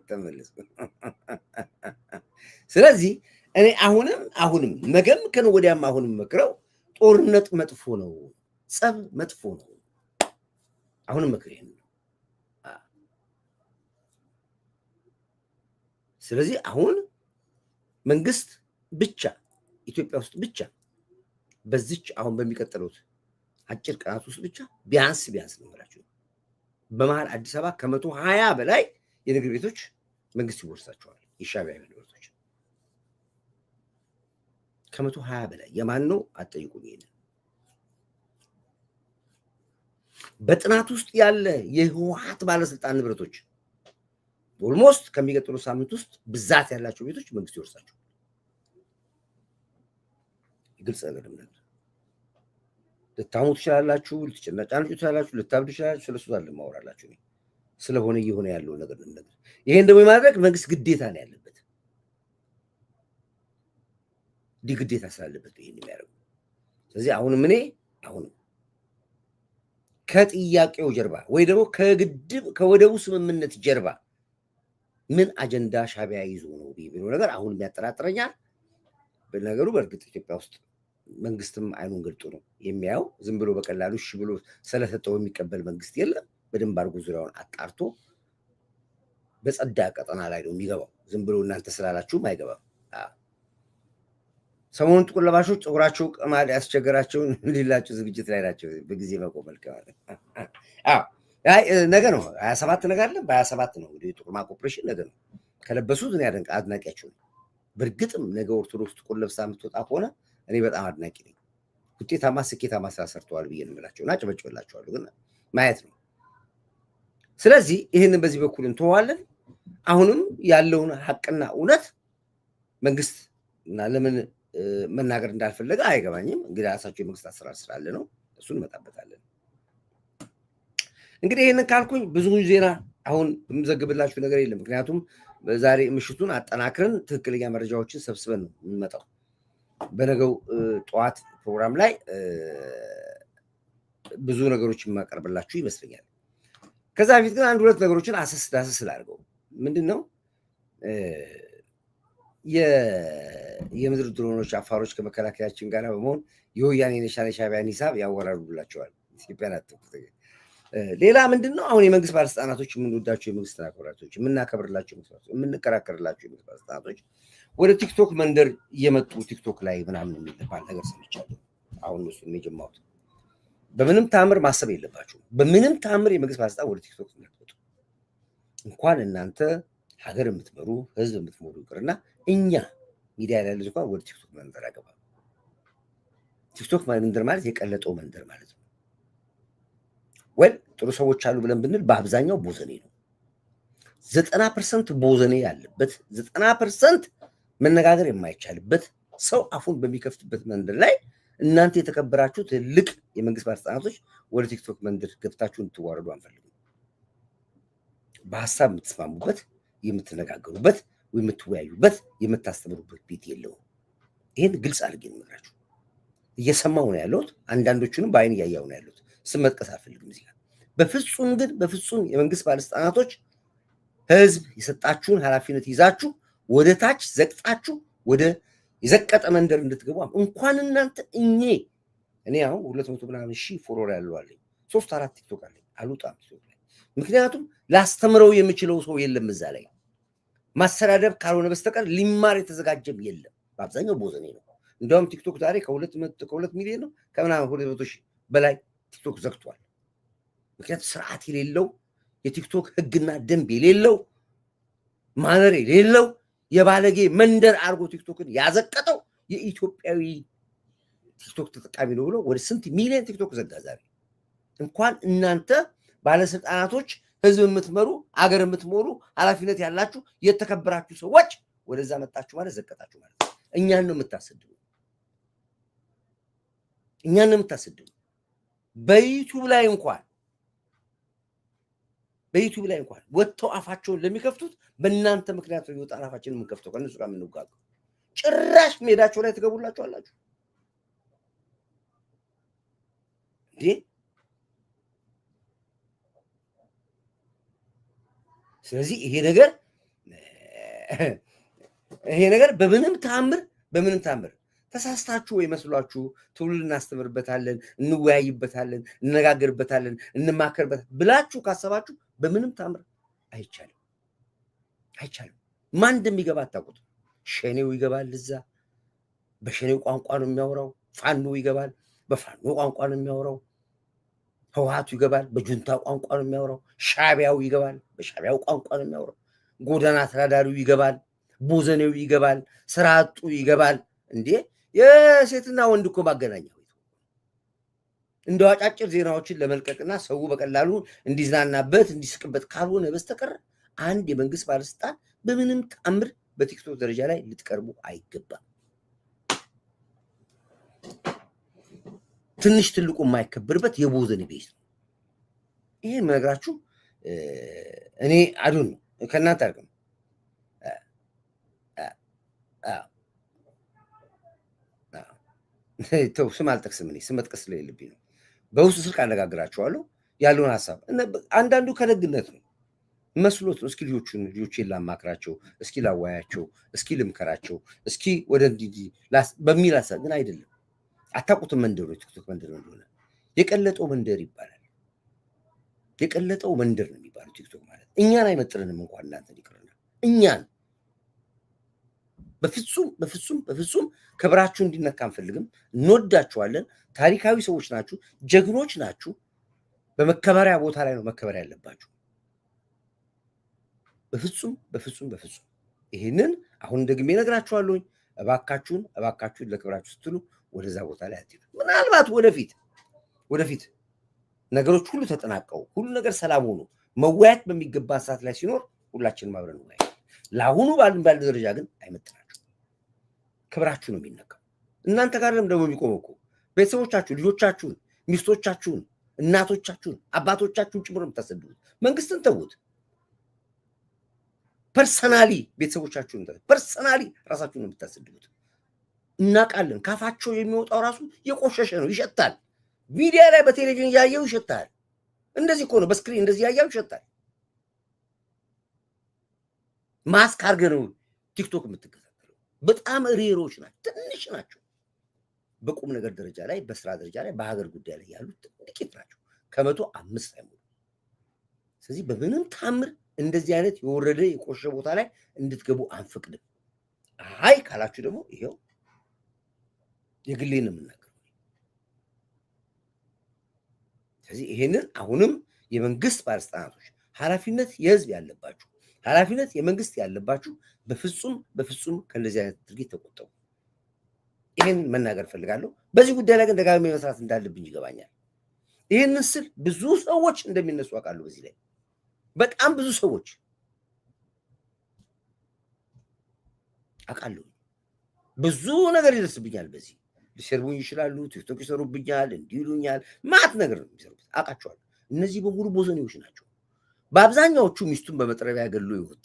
ተመለስ። ስለዚህ እኔ አሁንም ነገም ከነ ወዲያም አሁንም መክረው ጦርነት መጥፎ ነው፣ ጸብ መጥፎ ነው። አሁንም መክሬ ነው። ስለዚህ አሁን መንግስት ብቻ ኢትዮጵያ ውስጥ ብቻ በዚች አሁን በሚቀጥሉት አጭር ቀናት ውስጥ ብቻ ቢያንስ ነው የምላችሁ በመሃል አዲስ አበባ ከ120 በላይ የንግድ ቤቶች መንግስት ይወርሳቸዋል። የሻዕቢያ ንብረቶች ከ120 በላይ የማን ነው አትጠይቁኝ። ይሄን በጥናት ውስጥ ያለ የህወሓት ባለስልጣን ንብረቶች ኦልሞስት ከሚቀጥሉ ሳምንት ውስጥ ብዛት ያላቸው ቤቶች መንግስት ይወርሳቸዋል። ግልጽ ነገር ነው። ልታሙ ትችላላችሁ፣ ልትጨናጫኑ ትችላላችሁ፣ ልታብዱ ትችላላችሁ። ስለሱ አይደለም ማወራላችሁ። ስለሆነ እየሆነ ያለው ነገር ነው። ይሄን ደግሞ የማድረግ መንግስት ግዴታ ነው ያለበት። ግዴታ ስላለበት ይሄን የሚያደርገው። ስለዚህ አሁንም ከጥያቄው ጀርባ ወይ ደግሞ ከወደቡ ስምምነት ጀርባ ምን አጀንዳ ሻዕቢያ ይዞ ነው የሚለው ነገር አሁንም ያጠራጥረኛል። በነገሩ በእርግጥ ኢትዮጵያ ውስጥ መንግስትም አይኑን ገልጦ ነው የሚያየው። ዝም ብሎ በቀላሉ እሺ ብሎ ስለሰጠው የሚቀበል መንግስት የለም። በደንብ አድርጎ ዙሪያውን አጣርቶ በጸዳ ቀጠና ላይ ነው የሚገባው። ዝም ብሎ እናንተ ስላላችሁም አይገባም። ሰሞኑን ጥቁር ለባሾች ፀጉራቸው ቅማል ያስቸገራቸውን ሌላቸው ዝግጅት ላይ ናቸው። በጊዜ መቆመል ነገ ነው 27 ነገ አለ። በ27 ነው እንግዲህ ጥቁር ማቅ ኦፕሬሽን ነገ ነው። ከለበሱት እኔ አድናቂያቸው ነው። በእርግጥም ነገ ኦርቶዶክስ ጥቁር ለብሳ የምትወጣ ከሆነ እኔ በጣም አድናቂ ነኝ። ውጤታማ ስኬታማ ስራ ሰርተዋል ብዬ ነው የምላቸው እና ጨበጭበላቸዋለሁ። ግን ማየት ነው። ስለዚህ ይህንን በዚህ በኩል እንተዋለን። አሁንም ያለውን ሀቅና እውነት መንግስት እና ለምን መናገር እንዳልፈለገ አይገባኝም። እንግዲህ ራሳቸው የመንግስት አሰራር ስላለ ነው። እሱን እንመጣበታለን። እንግዲህ ይህንን ካልኩኝ ብዙ ዜና አሁን የምዘግብላችሁ ነገር የለም። ምክንያቱም ዛሬ ምሽቱን አጠናክረን ትክክለኛ መረጃዎችን ሰብስበን ነው የምንመጣው። በነገው ጠዋት ፕሮግራም ላይ ብዙ ነገሮች የማቀርብላችሁ ይመስለኛል። ከዛ በፊት ግን አንድ ሁለት ነገሮችን ዳሰስ ላድርገው። ምንድነው የምድር ድሮኖች አፋሮች ከመከላከያችን ጋር በመሆን የወያኔ ሻዕቢያን ሂሳብ ያወራሩላቸዋል። ኢትዮጵያን አጥቁት። ሌላ ምንድነው አሁን የመንግስት ባለስልጣናቶች የምንወዳቸው የመንግስት ተናኮራቶች የምናከብርላቸው የምንከራከርላቸው የመንግስት ባለስልጣናቶች ወደ ቲክቶክ መንደር እየመጡ ቲክቶክ ላይ ምናምን የሚባል ነገር ሰምቻለሁ። አሁን እሱ የጀመሩት በምንም ታምር ማሰብ የለባችሁ። በምንም ታምር የመንግስት ባለስልጣን ወደ ቲክቶክ እንዳትመጡ። እንኳን እናንተ ሀገር የምትመሩ ህዝብ የምትመሩ ይቅርና እኛ ሚዲያ ላይ ያለ እንኳን ወደ ቲክቶክ መንደር አገባ። ቲክቶክ መንደር ማለት የቀለጠው መንደር ማለት ነው። ወይ ጥሩ ሰዎች አሉ ብለን ብንል በአብዛኛው ቦዘኔ ነው። 90% ቦዘኔ ያለበት 90% መነጋገር የማይቻልበት ሰው አፉን በሚከፍትበት መንደር ላይ እናንተ የተከበራችሁ ትልቅ የመንግስት ባለስልጣናቶች ወደ ቲክቶክ መንደር ገብታችሁ እንድትዋረዱ አንፈልግም። በሀሳብ የምትስማሙበት፣ የምትነጋገሩበት፣ የምትወያዩበት፣ የምታስተምሩበት ቤት የለውም። ይህን ግልጽ አድርጌ ነው እየሰማሁ ነው ያለሁት። አንዳንዶቹንም በአይን እያያሁ ነው ያለሁት። ስም መጥቀስ አልፈልግም እዚህ ጋር። በፍጹም የመንግስት ባለስልጣናቶች ህዝብ የሰጣችሁን ኃላፊነት ይዛችሁ ወደ ታች ዘቅጣችሁ ወደ የዘቀጠ መንደር እንድትገቡ እንኳን እናንተ እኔ አሁን 200 ምናምን ሺህ ፎሎወር ያለው አለኝ። 3-4 ቲክቶክ አለኝ። አልወጣም ቲክቶክ ላይ ምክንያቱም ላስተምረው የምችለው ሰው የለም እዛ ላይ ማስተዳደር ካልሆነ በስተቀር ሊማር የተዘጋጀም የለም። በአብዛኛው ቦዘኔ ነው። እንደውም ቲክቶክ ዛሬ ከ2 ሚሊዮን ነው ከምናምን 200 ሺህ በላይ ቲክቶክ ዘግቷል። ምክንያቱም ስርዓት የሌለው የቲክቶክ ህግና ደንብ የሌለው ማነር የሌለው የባለጌ መንደር አድርጎ ቲክቶክን ያዘቀጠው የኢትዮጵያዊ ቲክቶክ ተጠቃሚ ነው ብሎ ወደ ስንት ሚሊዮን ቲክቶክ ዘጋ ዛሬ። እንኳን እናንተ ባለስልጣናቶች፣ ህዝብ የምትመሩ አገር የምትመሩ ኃላፊነት ያላችሁ የተከበራችሁ ሰዎች ወደዛ መጣችሁ ማለት ዘቀጣችሁ ማለት ነው። እኛን ነው የምታሰድቡ፣ እኛን ነው የምታሰድቡ። በዩቲዩብ ላይ እንኳን ወጥተው አፋቸውን ለሚከፍቱት በእናንተ ምክንያት ነው የወጣን አፋችንን የምንከፍተው ከእነሱ ጋር የምንዋጋው። ጭራሽ ሜዳቸው ላይ ትገቡላችሁ አላችሁ እንዴ? ስለዚህ ይሄ ነገር በምንም ተአምር ተሳስታችሁ ወይ መስሏችሁ ትውልድ እናስተምርበታለን፣ እንወያይበታለን፣ እንነጋገርበታለን፣ እንማከርበታለን ብላችሁ ካሰባችሁ በምንም ተአምር አይቻልም። ማን እንደሚገባ አታውቁት። ሸኔው ይገባል፣ እዛ በሸኔው ቋንቋ ነው የሚያወራው። ፋኖ ይገባል፣ በፋኖ ቋንቋ ነው የሚያወራው። ህወሓቱ ይገባል፣ በጁንታ ቋንቋ ነው የሚያወራው። ሻቢያው ይገባል፣ በሻቢያው ቋንቋ ነው የሚያወራው። ጎዳና ተዳዳሪው ይገባል፣ ቦዘኔው ይገባል፣ ስራ አጡ ይገባል። እንዴ የሴትና ወንድ እኮ ማገናኛ እንደው አጫጭር ዜናዎችን ለመልቀቅና ሰው በቀላሉ እንዲዝናናበት እንዲስቅበት ካልሆነ በስተቀር አንድ የመንግስት ባለስልጣን በምንም ተአምር በቲክቶክ ደረጃ ላይ ልትቀርቡ አይገባም። ትንሽ ትልቁ የማይከብርበት የቦዘኔ ቤት ነው። ይሄን መነግራችሁ እኔ አዱን ከእናንተ አርገም ተው ስም አልጠቅስም። እኔ ስም መጥቀስ ስለሌለብኝ ነው። በውስጥ ስልክ አነጋግራቸዋለሁ ያለውን ሀሳብ። አንዳንዱ ከደግነት ነው መስሎት ነው። እስኪ ልጆቼን ላማክራቸው፣ እስኪ ላዋያቸው፣ እስኪ ልምከራቸው፣ እስኪ ወደ እንዲህ በሚል ሀሳብ ግን አይደለም። አታውቁትም መንደሩ የቲክቶክ መንደር እንደሆነ። የቀለጠው መንደር ይባላል። የቀለጠው መንደር ነው የሚባለው ቲክቶክ ማለት። እኛን አይመጥርንም እንኳን እናንተ ይቅርና እኛን በፍጹም ክብራችሁ እንዲነካ አንፈልግም። እንወዳችኋለን። ታሪካዊ ሰዎች ናችሁ፣ ጀግኖች ናችሁ። በመከበሪያ ቦታ ላይ ነው መከበር ያለባችሁ። በፍጹም ይሄንን አሁን ደግሜ እነግራችኋለሁኝ። እባካችሁን ለክብራችሁ ስትሉ ወደዛ ቦታ ላይ አትሄዱ። ምናልባት ወደፊት ነገሮች ሁሉ ተጠናቀው ሁሉ ነገር ሰላም ሆኖ መወያየት በሚገባ ሰዓት ላይ ሲኖር ሁላችንም አብረን ነው። ለአሁኑ ባለ ደረጃ ግን አይመጥናችሁ። ክብራችሁ ነው የሚነካው። እናንተ ጋር ደግሞ የሚቆመው እኮ ቤተሰቦቻችሁ፣ ልጆቻችሁን፣ ሚስቶቻችሁን፣ እናቶቻችሁን፣ አባቶቻችሁን ጭምር የምታሰድቡት። መንግስትን ተዉት። ፐርሰናሊ ቤተሰቦቻችሁን ፐርሰናሊ ራሳችሁን ነው የምታሰድቡት። እናውቃለን። ካፋቸው የሚወጣው ራሱ የቆሸሸ ነው፣ ይሸታል። ሚዲያ ላይ በቴሌቪዥን እያየው ይሸታል። እንደዚህ እኮ ነው፣ በስክሪን እንደዚህ ያየው ይሸታል። ማስክ አድርገህ ነው ቲክቶክ የምትከታተለው። በጣም ሬሮች ናቸው፣ ትንሽ ናቸው። በቁም ነገር ደረጃ ላይ፣ በስራ ደረጃ ላይ፣ በሀገር ጉዳይ ላይ ያሉት ጥቂት ናቸው። 105 አይሞሉ። ስለዚህ በምንም ታምር እንደዚህ አይነት የወረደ የቆሸ ቦታ ላይ እንድትገቡ አንፈቅድም። አይ ካላችሁ ደግሞ ይሄው የግሌን የምናገረው። ስለዚህ ይሄንን አሁንም የመንግስት ባለስልጣናቶች ኃላፊነት የህዝብ ያለባችሁ ኃላፊነት የመንግስት ያለባችሁ በፍጹም ከእንደዚህ አይነት ድርጊት ተቆጠቡ። ይሄን መናገር ፈልጋለሁ። በዚህ ጉዳይ ላይ ግን ደጋግሜ መስራት እንዳለብኝ ይገባኛል። ይሄንን ስል ብዙ ሰዎች እንደሚነሱ አውቃለሁ። በዚህ ላይ በጣም ብዙ ሰዎች አውቃለሁ። ብዙ ነገር ይደርስብኛል። በዚህ ሊሰርቡኝ ይችላሉ፣ ቲክቶክ ይሰሩብኛል፣ እንዲህ ይሉኛል። ማት ነገር ነው የሚሰሩት፣ አውቃቸዋለሁ። እነዚህ በሙሉ ቦዘኔዎች ናቸው። በአብዛኛዎቹ ሚስቱን በመጥረቢያ ገሎ ይወጣ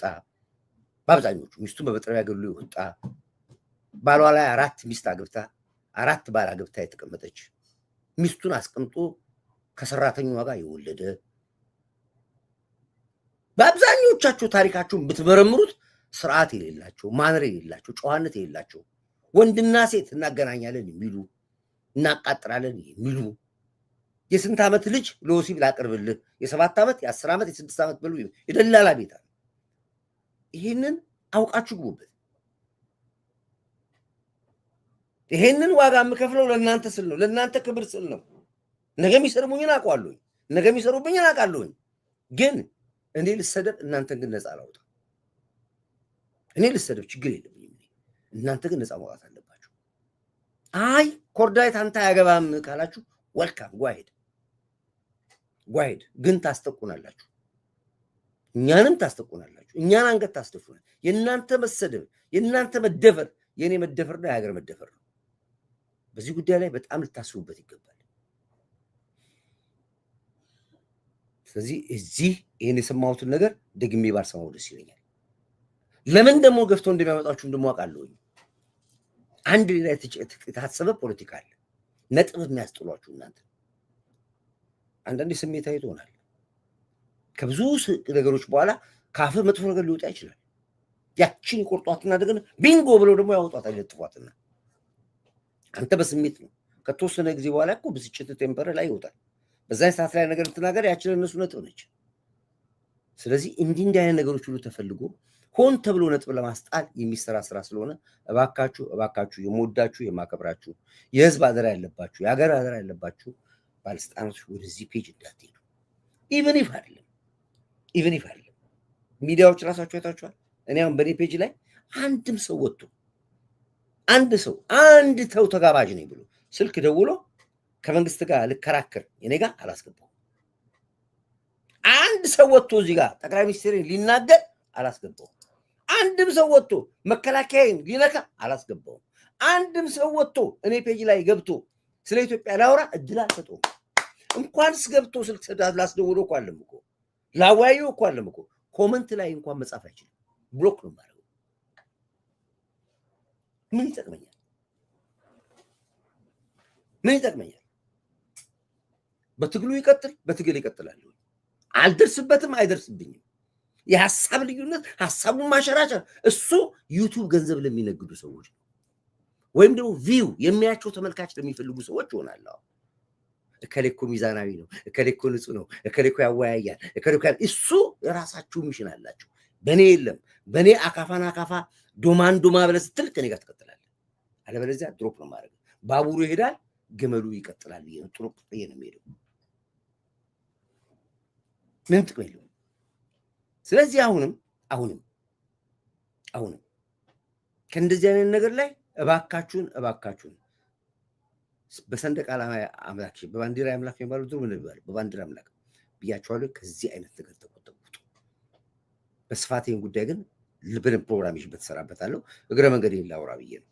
ባሏ ላይ 4 ሚስት አግብታ 4 ባል አግብታ የተቀመጠች ሚስቱን አስቀምጦ ከሰራተኛዋ ጋር የወለደ በአብዛኞቻቸው ታሪካቸውን ብትመረምሩት ስርዓት የሌላቸው፣ ማንር የሌላቸው፣ ጨዋነት የሌላቸው፣ ወንድና ሴት እናገናኛለን የሚሉ እናቃጥራለን የሚሉ የ8 ዓመት ልጅ ለወሲብ ላቅርብልህ የ7 ዓመት የ10 ዓመት የ6 ዓመት ብለው የደላላ ቤት አለ። ይሄንን አውቃችሁ ግቡበት። ይሄንን ዋጋ የምከፍለው ለእናንተ ስል ነው፣ ለእናንተ ክብር ስል ነው። ነገ የሚሰርቡኝን አውቃለሁኝ፣ ነገ የሚሰሩብኝን አውቃለሁኝ። ግን እኔ ልሰደብ፣ እናንተን ግን ነፃ አላውጣ። እኔ ልሰደብ ችግር የለብኝም፣ እናንተ ግን ነፃ ማውጣት አለባችሁ። አይ ኮርዳይት አንተ አያገባም ካላችሁ ወልካም ጓሄድ ጓይድ ግን ታስጠቁናላችሁ፣ እኛንም ታስጠቁናላችሁ፣ እኛን አንገት ታስደፉናል። የእናንተ መሰደብ፣ የእናንተ መደፈር የእኔ መደፈር ነው፣ የሀገር መደፈር ነው። በዚህ ጉዳይ ላይ በጣም ልታስቡበት ይገባል። ስለዚህ እዚህ ይህን የሰማሁትን ነገር ደግሜ ባልሰማው ደስ ይለኛል። ለምን ደግሞ ገፍተው እንደሚያመጣችሁ ደግሞ አውቃለሁኝ። አንድ ሌላ የታሰበ ፖለቲካ አለ፣ ነጥብ የሚያስጥሏችሁ እናንተ። አንዳንዴ ስሜታዊ ትሆናል። ከብዙ ነገሮች በኋላ ካፍ መጥፎ ነገር ሊወጣ ይችላል። ያችን ቆርጧትና ደግሞ ቢንጎ ብለው ደግሞ ያወጧታል፣ ይለጥፏትና አንተ በስሜት ነው። ከተወሰነ ጊዜ በኋላ እኮ ብስጭት ቴምፐር ላይ ይወጣል። በዛ ሰዓት ላይ ነገር እንትናገር ያችን እነሱ ነጥብ ነች። ስለዚህ እንዲህ አይነት ነገሮች ሁሉ ተፈልጎ ሆን ተብሎ ነጥብ ለማስጣል የሚሰራ ስራ ስለሆነ እባካችሁ እባካችሁ የምወዳችሁ የማከብራችሁ የህዝብ አደራ ያለባችሁ የሀገር አደራ ያለባችሁ ባለስልጣናቶች ወደዚህ ፔጅ እንዳትሄዱ። ኢቨን ኢፍ አይደለም ሚዲያዎች ራሳችሁ አይታችኋል። እኔ አሁን በኔ ፔጅ ላይ አንድም ሰው ወጥቶ አንድ ተው ተጋባዥ ነኝ ብሎ ስልክ ደውሎ ከመንግስት ጋር ልከራከር እኔ ጋር አላስገባው። አንድ ሰው ወጥቶ እዚህ ጋር ጠቅላይ ሚኒስትሩን ሊናገር አላስገባው። አንድም ሰው ወጥቶ መከላከያን ሊነካ አላስገባው። አንድም ሰው ወጥቶ እኔ ፔጅ ላይ ገብቶ ስለ ኢትዮጵያ ላውራ እድል አልሰጠውም። እንኳንስ ገብቶ ስልክ ላስደውሎ እኮ አለም እኮ ላወያዩ እኮ አለም እኮ ኮመንት ላይ እንኳን መጻፍ አይችልም። ብሎክ ነው ማድረግ። ምን ይጠቅመኛል? በትግሉ ይቀጥል፣ በትግል ይቀጥላል። አልደርስበትም፣ አይደርስብኝም። የሐሳብ ልዩነት፣ ሐሳቡን ማሸራጨር እሱ ዩቲዩብ ገንዘብ ለሚነግዱ ሰዎች ነው፣ ወይም ደግሞ ቪው የሚያቸው ተመልካች ለሚፈልጉ ሰዎች ይሆናል። እከሌ እኮ ሚዛናዊ ነው፣ እከሌ እኮ ንጹህ ነው፣ እከሌ እኮ ያወያያል፣ እከሌ እኮ እሱ የራሳችሁ ሚሽን አላችሁ። በእኔ የለም። በእኔ አካፋን አካፋ ዶማን ዶማ ብለህ ስትል ከኔ ጋር ትቀጥላለህ። አለበለዚያ ድሮፕ ነው ማድረግ። ባቡሩ ይሄዳል፣ ግመሉ ይቀጥላል። ጥሩ ነው የሚሄደው። ምንም ጥቅም የለውም። ስለዚህ አሁንም ከእንደዚህ አይነት ነገር ላይ እባካችሁን በሰንደቅ ዓላማ አምላክ በባንዲራ አምላክ የሚባለው ድሮ ምን ይባላል? በባንዲራ አምላክ ብያቸዋለሁ። ከዚህ አይነት ነገር ተቆጠቡ። በስፋቴን ጉዳይ ግን ልብን ፕሮግራም ይዤበት እሰራበታለሁ። እግረ መንገድ ላውራ ብዬ ነው።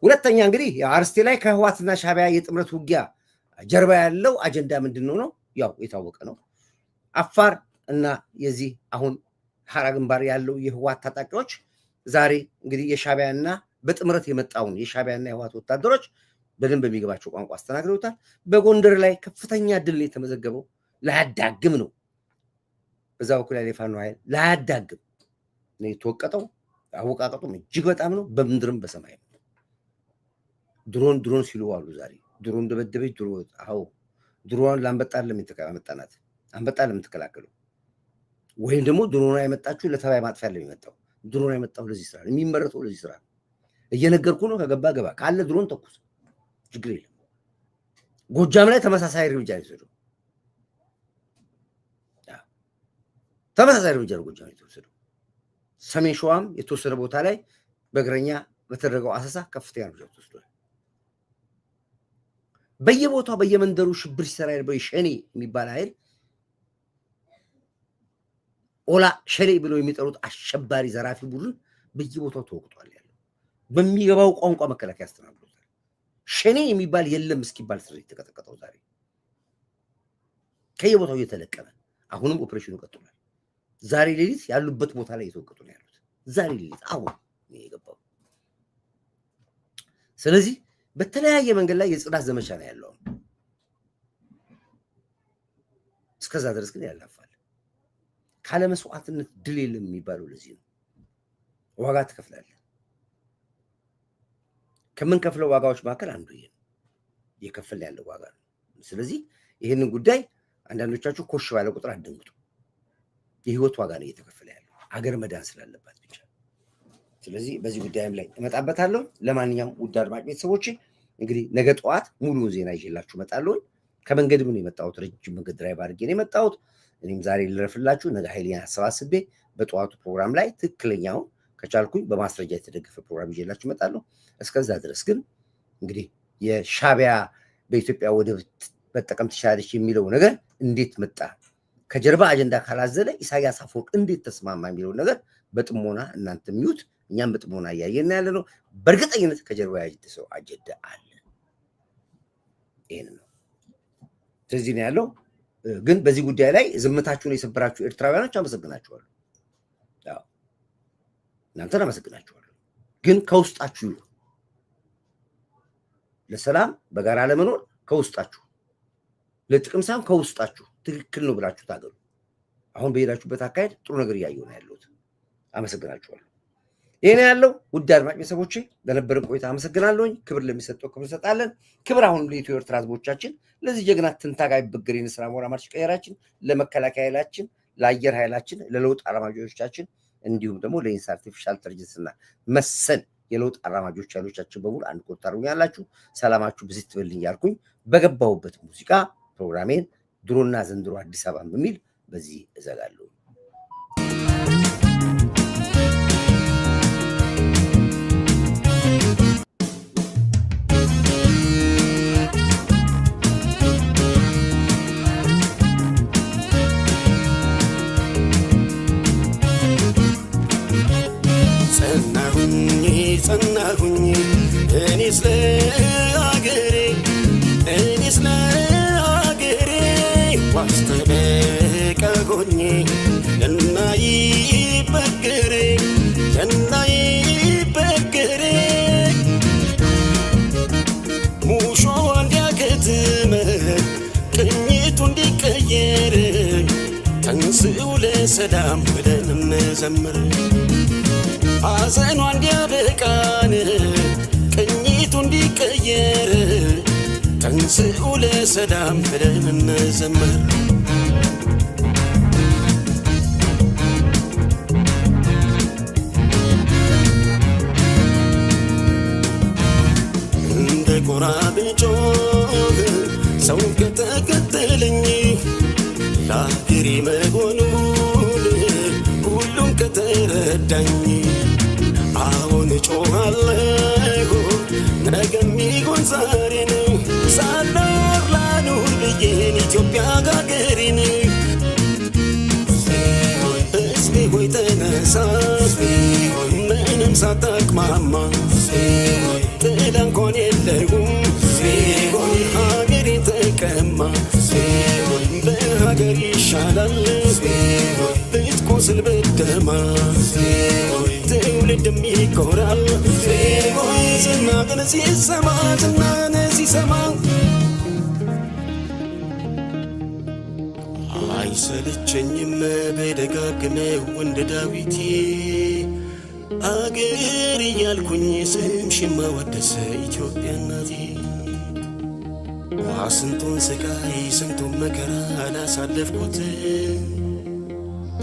ሁለተኛ እንግዲህ አርስቴ ላይ ከህዋትና ሻዕቢያ የጥምረት ውጊያ ጀርባ ያለው አጀንዳ ምንድን ነው? ያው የታወቀ ነው። አፋር እና የዚህ አሁን ሐራ ግንባር ያለው የህዋት ታጣቂዎች ዛሬ እንግዲህ የሻዕቢያና በጥምረት የመጣውን የሻዕቢያና የህዋት ወታደሮች በደንብ በሚገባቸው ቋንቋ አስተናግደውታል። በጎንደር ላይ ከፍተኛ ድል የተመዘገበው ላያዳግም ነው። በዛ በኩል ያለ የፋኖ ኃይል ላያዳግም ነው የተወቀጠው። አወቃቀጡም እጅግ በጣም ነው፣ በምድርም በሰማይም። ድሮን ሲሉ አሉ። ዛሬ ድሮን ደበደበች። ድሮን ለአንበጣ ለምትቀመጣናት አንበጣ ለምትከላከለው ወይም ደግሞ ድሮን ያመጣችሁ ለተባይ ማጥፊያ ለሚመጣው ድሮን ያመጣው ለዚህ ስራ የሚመረተው ለዚህ ስራ እየነገርኩ ነው። ከገባ ገባ ካለ ድሮን ተኩስ፣ ችግር የለም። ጎጃም ላይ ተመሳሳይ እርምጃ ነው ጎጃም የተወሰደው። ሰሜን ሸዋም የተወሰነ ቦታ ላይ በእግረኛ በተደረገው አሰሳ ከፍተኛ እርምጃ ተወስዷል። በየቦታው በየመንደሩ ሽብር ሲሰራ የነበረው ሸኔ የሚባል ኃይል ኦላ ሸኔ ብለው የሚጠሩት አሸባሪ ዘራፊ ቡድን በየቦታው ተወቅጧል። ያለው በሚገባው ቋንቋ መከላከያ አስተናግዶታል። ሸኔ የሚባል የለም እስኪባል ስር የተቀጠቀጠው ዛሬ ከየቦታው እየተለቀመ አሁንም ኦፕሬሽኑ ቀጥሏል። ዛሬ ሌሊት ያሉበት ቦታ ላይ የተወቀጡ ነው ያሉት። ዛሬ ሌሊት አሁን የገባው። ስለዚህ በተለያየ መንገድ ላይ የጽዳት ዘመቻ ነው ያለው። እስከዛ ድረስ ግን ያላፋል። ካለ መስዋዕትነት ድል የለም የሚባለው ለዚህ ነው። ዋጋ ትከፍላለህ። ከምንከፍለው ዋጋዎች መካከል አንዱ ይሄ ነው። እየከፈልን ያለው ዋጋ ነው። ስለዚህ ይህንን ጉዳይ አንዳንዶቻችሁ ኮሽ ባለ ቁጥር አትደንግጡ። የህይወት ዋጋ ነው እየተከፈለ ያለው አገር መዳን ስላለባት ብቻ። ስለዚህ በዚህ ጉዳይም ላይ እመጣበታለሁ። ለማንኛውም ውድ አድማጭ ቤተሰቦች እንግዲህ ነገ ጠዋት ሙሉውን ዜና ይዤላችሁ እመጣለሁ። ከመንገድ ምን የመጣሁት ረጅም መንገድ ድራይቭ አድርጌ ነው የመጣሁት። እኔም ዛሬ ልረፍላችሁ፣ ነገ ኃይሌን አሰባስቤ በጠዋቱ ፕሮግራም ላይ ትክክለኛውን ከቻልኩኝ በማስረጃ የተደገፈ ፕሮግራም ይዤላችሁ እመጣለሁ። እስከዛ ድረስ ግን እንግዲህ የሻዕቢያ በኢትዮጵያ ወደብ መጠቀም ትችላለች የሚለው ነገር እንዴት መጣ ከጀርባ አጀንዳ ካላዘለ ኢሳያስ አፈወርቅ እንዴት ተስማማ የሚለው ነገር በጥሞና እናንተ ሚዩት እኛም በጥሞና ያያየና ያለ ነው። በእርግጠኝነት ከጀርባ ያጀሰው አጀንዳ አለ። ይሄን ነው ስለዚህ ነው ያለው። ግን በዚህ ጉዳይ ላይ ዝምታችሁን የሰበራችሁ ኤርትራውያኖች አመሰግናችኋለሁ። ያው እናንተን አመሰግናችኋለሁ። ግን ከውስጣችሁ ለሰላም በጋራ ለመኖር ከውስጣችሁ ለጥቅም ሳይሆን ከውስጣችሁ ትክክል ነው ብላችሁ ታገሉ። አሁን በሄዳችሁበት አካሄድ ጥሩ ነገር እያየሁ ነው ያለሁት። አመሰግናችኋለሁ። ይሄ ነው ያለው። ውድ አድማጭ ቤተሰቦቼ ለነበረን ቆይታ አመሰግናለሁኝ። ክብር ለሚሰጠው ክብር ሰጣለን። ክብር አሁን ለኢትዮ ኤርትራ ህዝቦቻችን፣ ለዚህ ጀግና ትንታጋይ በግሬን ስራ ሞራ ማርሽ ቀየራችን፣ ለመከላከያ ኃይላችን፣ ለአየር ኃይላችን፣ ለለውጥ አራማጆቻችን እንዲሁም ደግሞ ለኢንሳ አርቲፊሻል ኢንተለጀንስና መሰል የለውጥ አራማጆች ያሎቻችን በሙሉ አንድ ቆጣሩኝ ያላችሁ ሰላማችሁ ብዙ ትበልኝ ያልኩኝ በገባሁበት ሙዚቃ ፕሮግራሜን ድሮና ዘንድሮ አዲስ አበባ በሚል በዚህ እዘጋለሁ። ጸናሁኝ እኔስ ለአገሬ ዋስተበቃ ሆኜ እናይበገሬ ሙሾ እንዲያከትም ቅኝቱ እንዲቀየር ተንሥኡ ለሰላም ብለን እንዘምር። ሐዘኗ እንዲያበቃን ቅኝቱ እንዲቀየር ተንሥኡ ለሰላም ብለን እንዘምር። እንደ ጎራ ብጮህ ሰው ከተከተለኝ ለአገሬ መሆኑን ሁሉም ከተረዳኝ አሁን እጮኻለሁ ነገም ይሁን ዛሬ ነው ሳልኖር ላኑር ብዬን ኢትዮጵያ አገሬን። ሕዝቤ ሆይ ተነሳ ምንም ሳታቅማማ ጥላ እንኳን የለውም ሀገሬን ተቀማ በሀገር ይሻላል ብትቆስል ብትደማ ትውልድም ይኮራል ዝናህን ሲሰማ ሲሰማ አይሰለቸኝም በደጋግመው እንደ ዳዊቴ አገር እያልኩኝ ስምሽን ማወደስ ኢትዮጵያ እናቴ። ስንቱን ስቃይ ስንቱን መከራ አላሳለፍኩት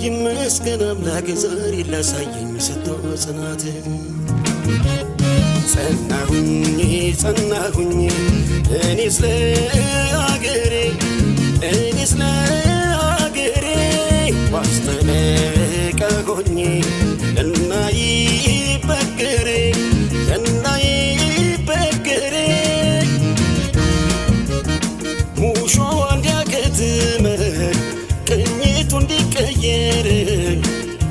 ይመስገን አምላክ ዛሬ ላሳየኝ ሰጠው ጽናት። ጸናሁኝ እኔስ ለአገሬ ዋስተበቃ ሆኜ እናይበገሬ ሙሾ እንዲያከትም ቅኝቱ እንዲቀየር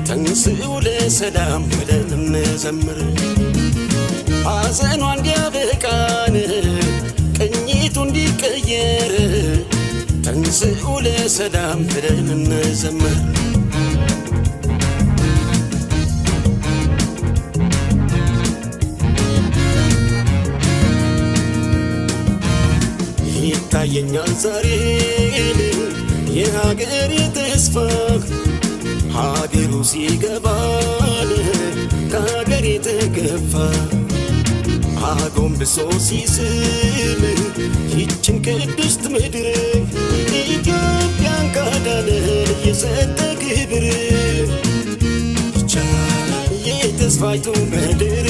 ተንሥኡ ለሰላም ብለን እንዘምር። ሐዘኗ እንዲያበቃን ቅኝቱ እንዲቀየር ተንሥኡ ለሰላም ብለን እንዘምር። ይታየኛል ዛሬ የሀገሬ ተስፋ ሀገሩ ሲገባን ከሀገሬ ተገፋ አጎንብሶ ሲስም ይችን ቅድስት ምድር ኢትዮጵያን ካዳነን የሰጠ ክብር የተስፋይቱ ምድር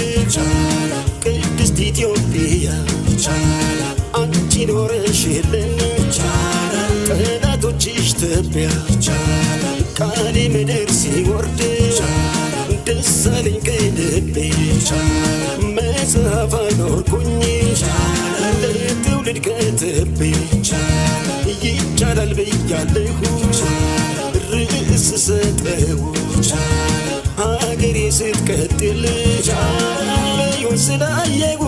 ቅድስት ኢትዮጵያ አንቺ ኖረሽልን ጠላቶችሽ ትቢያ ቃሌ ምድር ሲወርድ ደስ አለኝ ከልቤ መጽሐፍ አኖርኩኝ ለትውልድ ከትቤ ይቻላል ብዬ ያለሁ ርዕስ ሰጠው ሀገሬ ስትቀጥል በሕይወት ስላየሁ